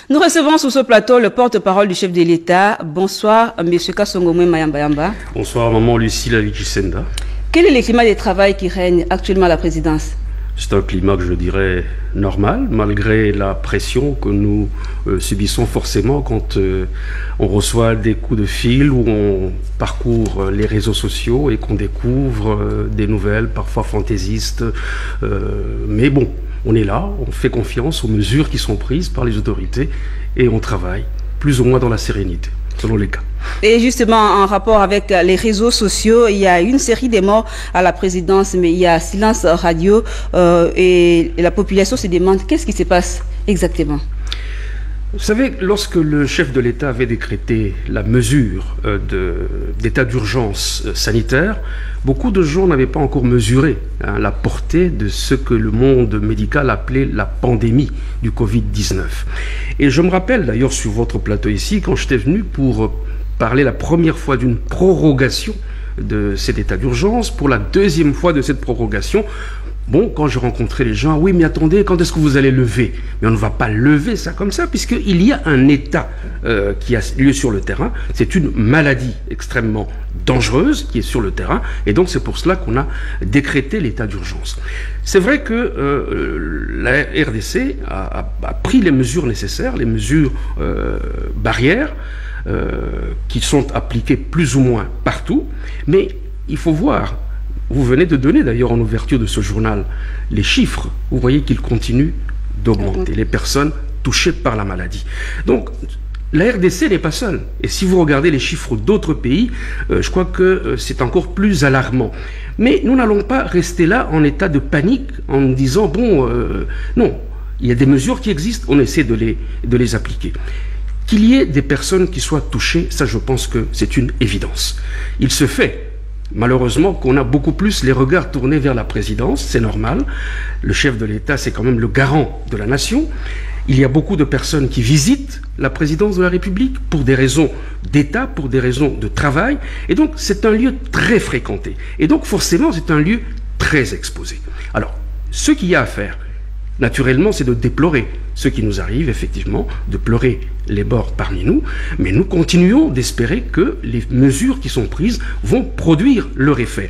Nous recevons sur ce plateau le porte-parole du chef de l'État. Bonsoir, M. Kasongomwe Mayamba. Bonsoir, Maman Lucie Lavichissenda. Quel est le climat de travail qui règne actuellement à la présidence? C'est un climat que je dirais normal, malgré la pression que nous subissons forcément quand on reçoit des coups de fil ou on parcourt les réseaux sociaux et qu'on découvre des nouvelles parfois fantaisistes. Mais bon, on est là, on fait confiance aux mesures qui sont prises par les autorités et on travaille plus ou moins dans la sérénité, selon les cas. Et justement, en rapport avec les réseaux sociaux, il y a une série de morts à la présidence, mais il y a silence radio et la population se demande qu'est-ce qui se passe exactement. Vous savez, lorsque le chef de l'État avait décrété la mesure d'état d'urgence sanitaire, beaucoup de gens n'avaient pas encore mesuré la portée de ce que le monde médical appelait la pandémie du Covid-19. Et je me rappelle d'ailleurs sur votre plateau ici, quand j'étais venu pour parler la première fois d'une prorogation de cet état d'urgence, pour la deuxième fois de cette prorogation. Bon, quand je rencontrais les gens, oui, mais attendez, quand est-ce que vous allez lever? Mais on ne va pas lever ça comme ça, puisqu'il y a un état qui a lieu sur le terrain. C'est une maladie extrêmement dangereuse qui est sur le terrain, et donc c'est pour cela qu'on a décrété l'état d'urgence. C'est vrai que la RDC a pris les mesures nécessaires, les mesures barrières, qui sont appliquées plus ou moins partout, mais il faut voir. Vous venez de donner d'ailleurs en ouverture de ce journal les chiffres. Vous voyez qu'ils continuent d'augmenter, les personnes touchées par la maladie. Donc la RDC n'est pas seule. Et si vous regardez les chiffres d'autres pays, je crois que c'est encore plus alarmant. Mais nous n'allons pas rester là en état de panique en nous disant, bon, non, il y a des mesures qui existent, on essaie de les appliquer. Qu'il y ait des personnes qui soient touchées, ça je pense que c'est une évidence. Il se fait malheureusement qu'on a beaucoup plus les regards tournés vers la présidence, c'est normal. Le chef de l'État, c'est quand même le garant de la nation. Il y a beaucoup de personnes qui visitent la présidence de la République pour des raisons d'État, pour des raisons de travail. Et donc, c'est un lieu très fréquenté. Et donc, forcément, c'est un lieu très exposé. Alors, ce qu'il y a à faire, naturellement, c'est de déplorer ce qui nous arrive, effectivement, de pleurer les morts parmi nous, mais nous continuons d'espérer que les mesures qui sont prises vont produire leur effet.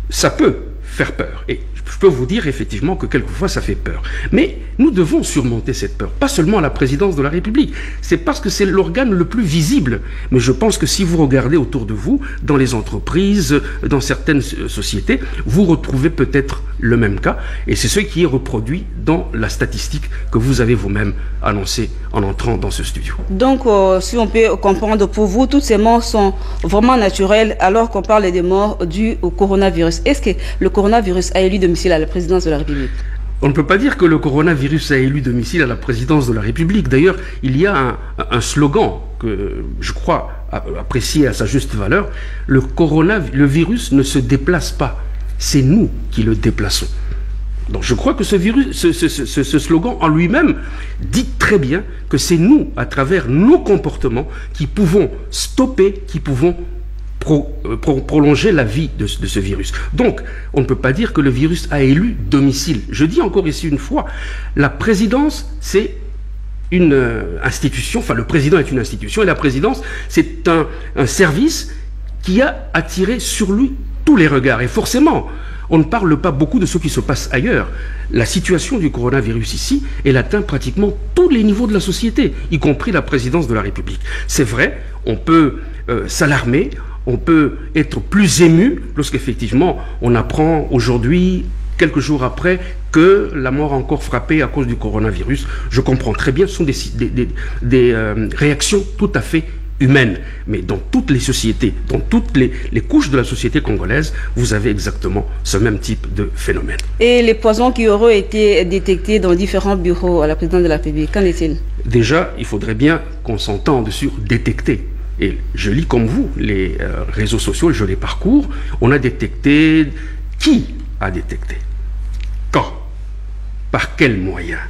Ça peut faire peur, et je peux vous dire effectivement que quelquefois ça fait peur. Mais nous devons surmonter cette peur, pas seulement à la présidence de la République, c'est parce que c'est l'organe le plus visible. Mais je pense que si vous regardez autour de vous, dans les entreprises, dans certaines sociétés, vous retrouvez peut-être le même cas, et c'est ce qui est reproduit dans la statistique que vous avez vous-même annoncée en entrant dans ce studio. Donc, si on peut comprendre, pour vous, toutes ces morts sont vraiment naturelles, alors qu'on parle des morts dues au coronavirus. Est-ce que le coronavirus a élu domicile à la présidence de la République? On ne peut pas dire que le coronavirus a élu domicile à la présidence de la République. D'ailleurs, il y a un slogan que je crois apprécier à sa juste valeur. Le virus ne se déplace pas. C'est nous qui le déplaçons. Donc je crois que ce slogan en lui-même dit très bien que c'est nous, à travers nos comportements, qui pouvons stopper, qui pouvons prolonger la vie de ce virus. Donc, on ne peut pas dire que le virus a élu domicile. Je dis encore ici une fois, la présidence, c'est une institution, enfin le président est une institution, et la présidence, c'est un service qui a attiré sur lui tous les regards. Et forcément, on ne parle pas beaucoup de ce qui se passe ailleurs. La situation du coronavirus ici, elle atteint pratiquement tous les niveaux de la société, y compris la présidence de la République. C'est vrai, on peut s'alarmer, on peut être plus ému lorsqu'effectivement on apprend aujourd'hui, quelques jours après, que la mort a encore frappé à cause du coronavirus. Je comprends très bien, ce sont des réactions tout à fait humaines. Mais dans toutes les sociétés, dans toutes les couches de la société congolaise, vous avez exactement ce même type de phénomène. Et les poisons qui auraient été détectés dans différents bureaux à la présidence de la République, qu'en est-il? Déjà, il faudrait bien qu'on s'entende sur détecter. Et je lis comme vous les réseaux sociaux, je les parcours. On a détecté. Qui a détecté? Quand? Par quels moyens?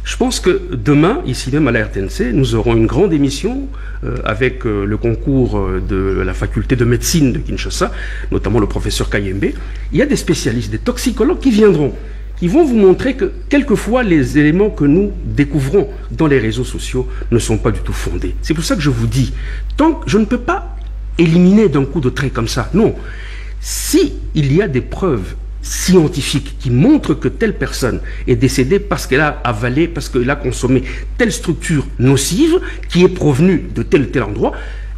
Je pense que demain, ici même à la RTNC, nous aurons une grande émission avec le concours de la faculté de médecine de Kinshasa, notamment le professeur Kayembe. Il y a des spécialistes, des toxicologues qui viendront, ils vont vous montrer que quelquefois les éléments que nous découvrons dans les réseaux sociaux ne sont pas du tout fondés. C'est pour ça que je vous dis, tant que je ne peux pas éliminer d'un coup de trait comme ça, non. Si il y a des preuves scientifiques qui montrent que telle personne est décédée parce qu'elle a avalé, parce qu'elle a consommé telle structure nocive qui est provenue de tel ou tel endroit,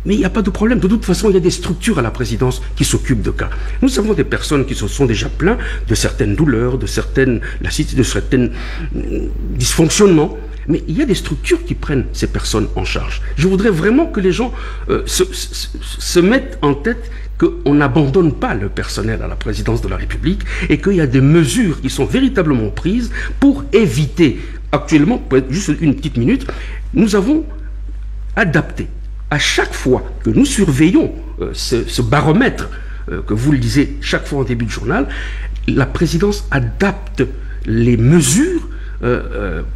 mais il n'y a pas de problème. De toute façon, il y a des structures à la présidence qui s'occupent de cas. Nous avons des personnes qui se sont déjà plaintes de certaines douleurs, de certains dysfonctionnements. Mais il y a des structures qui prennent ces personnes en charge. Je voudrais vraiment que les gens se mettent en tête qu'on n'abandonne pas le personnel à la présidence de la République et qu'il y a des mesures qui sont véritablement prises pour éviter. Actuellement, juste une petite minute, nous avons adapté à chaque fois que nous surveillons ce baromètre que vous le lisez chaque fois en début de journal, la présidence adapte les mesures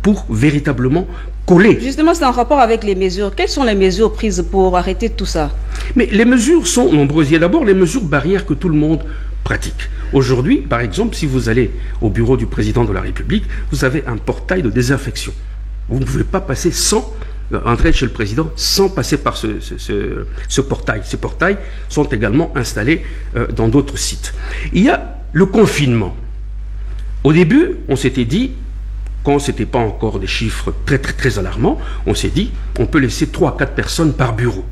pour véritablement coller. Justement, c'est en rapport avec les mesures. Quelles sont les mesures prises pour arrêter tout ça? Mais les mesures sont nombreuses. Il y a d'abord les mesures barrières que tout le monde pratique. Aujourd'hui, par exemple, si vous allez au bureau du président de la République, vous avez un portail de désinfection. Vous ne pouvez pas passer sans entrer chez le président sans passer par ce portail. Ces portails sont également installés dans d'autres sites. Il y a le confinement. Au début, on s'était dit, quand ce n'était pas encore des chiffres très alarmants, on s'est dit, on peut laisser 3 à 4 personnes par bureau.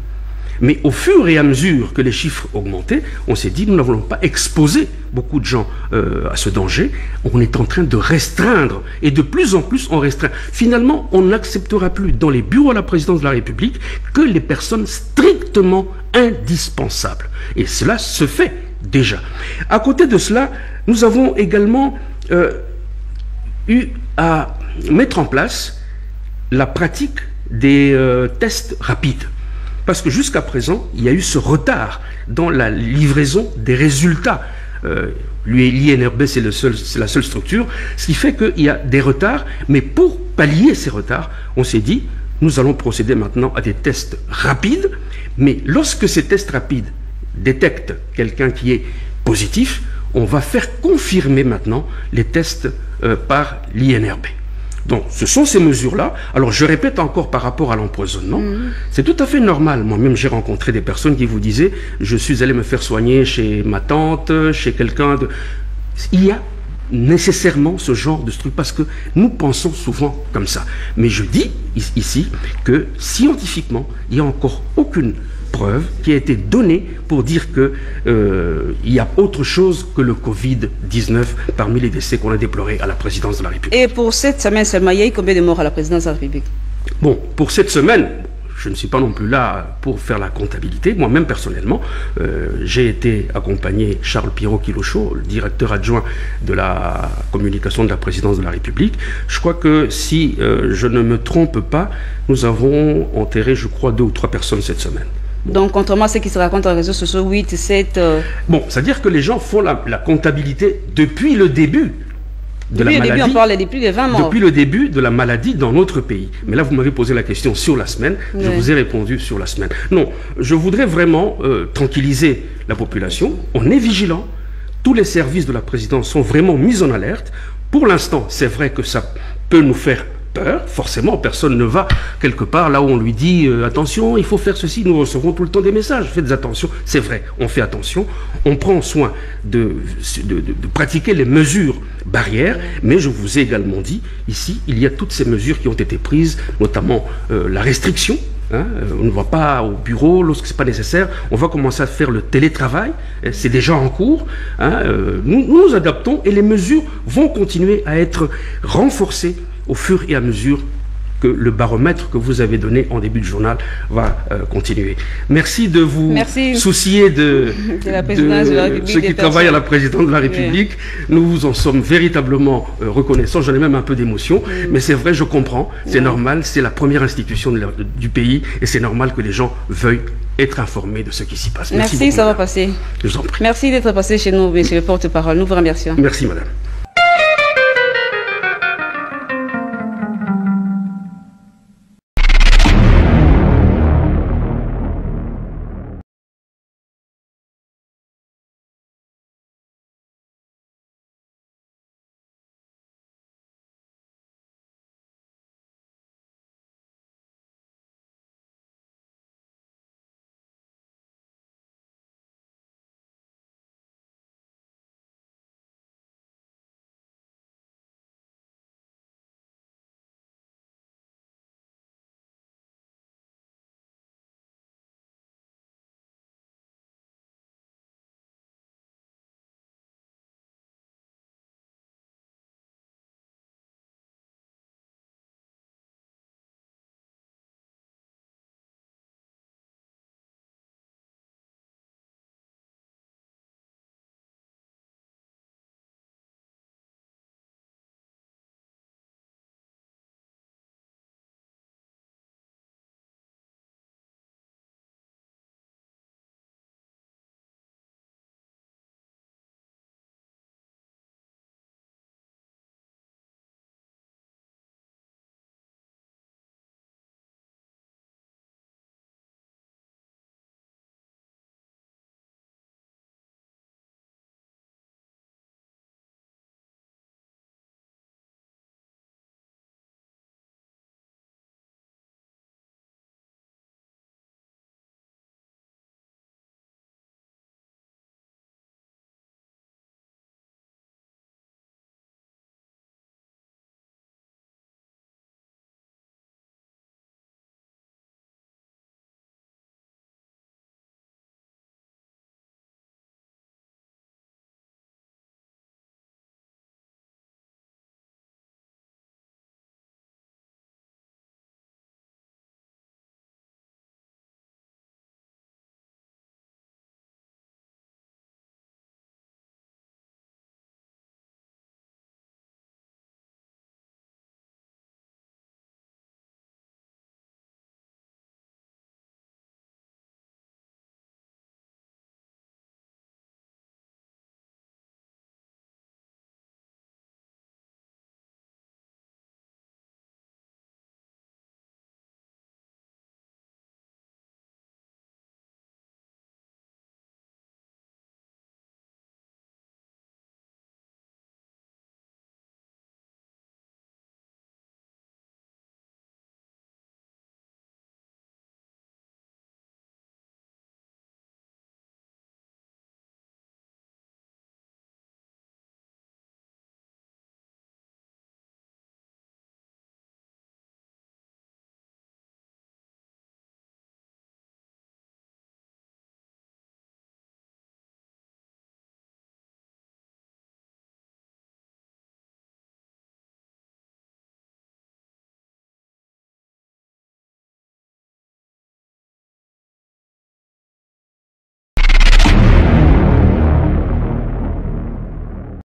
Mais au fur et à mesure que les chiffres augmentaient, on s'est dit, nous n'avons pas exposé beaucoup de gens à ce danger. On est en train de restreindre, et de plus en plus on restreint. Finalement, on n'acceptera plus dans les bureaux à la présidence de la République que les personnes strictement indispensables. Et cela se fait déjà. À côté de cela, nous avons également eu à mettre en place la pratique des tests rapides. Parce que jusqu'à présent, il y a eu ce retard dans la livraison des résultats. L'INRB, c'est la seule structure, ce qui fait qu'il y a des retards. Mais pour pallier ces retards, on s'est dit, nous allons procéder maintenant à des tests rapides. Mais lorsque ces tests rapides détectent quelqu'un qui est positif, on va faire confirmer maintenant les tests par l'INRB. Donc, ce sont ces mesures-là. Alors, je répète encore par rapport à l'empoisonnement, c'est tout à fait normal. Moi-même, j'ai rencontré des personnes qui vous disaient « Je suis allé me faire soigner chez ma tante, chez quelqu'un de... » Il y a nécessairement ce genre de truc parce que nous pensons souvent comme ça. Mais je dis ici que scientifiquement, il n'y a encore aucune preuve qui a été donnée pour dire que il y a autre chose que le Covid-19 parmi les décès qu'on a déplorés à la présidence de la République. Et pour cette semaine seulement, il y a eu combien de morts à la présidence de la République? Bon, pour cette semaine, je ne suis pas non plus là pour faire la comptabilité. Moi-même, personnellement, j'ai été accompagné Charles Pirot-Kilocho, le directeur adjoint de la communication de la présidence de la République. Je crois que si je ne me trompe pas, nous avons enterré, je crois, 2 ou 3 personnes cette semaine. Donc, contrairement à ce qui se raconte dans les réseaux sociaux, 8, 7... Bon, c'est-à-dire que les gens font la comptabilité depuis le début de la maladie. Depuis le début, on parlait de plus de 20 morts. Depuis le début de la maladie dans notre pays. Mais là, vous m'avez posé la question sur la semaine. Oui. Je vous ai répondu sur la semaine. Non, je voudrais vraiment tranquilliser la population. On est vigilant. Tous les services de la présidence sont vraiment mis en alerte. Pour l'instant, c'est vrai que ça peut nous faire peur. Forcément, personne ne va quelque part là où on lui dit attention, il faut faire ceci. Nous recevons tout le temps des messages. Faites attention. C'est vrai, on fait attention. On prend soin de pratiquer les mesures barrières. Mais je vous ai également dit, ici, il y a toutes ces mesures qui ont été prises, notamment la restriction. On ne va pas au bureau lorsque ce n'est pas nécessaire. On va commencer à faire le télétravail. C'est déjà en cours. Nous nous adaptons et les mesures vont continuer à être renforcées au fur et à mesure que le baromètre que vous avez donné en début de journal va continuer. Merci de vous soucier de ceux qui travaillent à la présidence de la République. Nous vous en sommes véritablement reconnaissants. J'en ai même un peu d'émotion. Mais c'est vrai, je comprends. C'est normal. C'est la première institution du pays. Et c'est normal que les gens veuillent être informés de ce qui s'y passe. Merci, ça va passer. Je vous en prie. Merci d'être passé chez nous, monsieur le porte-parole. Nous vous remercions. Merci, madame.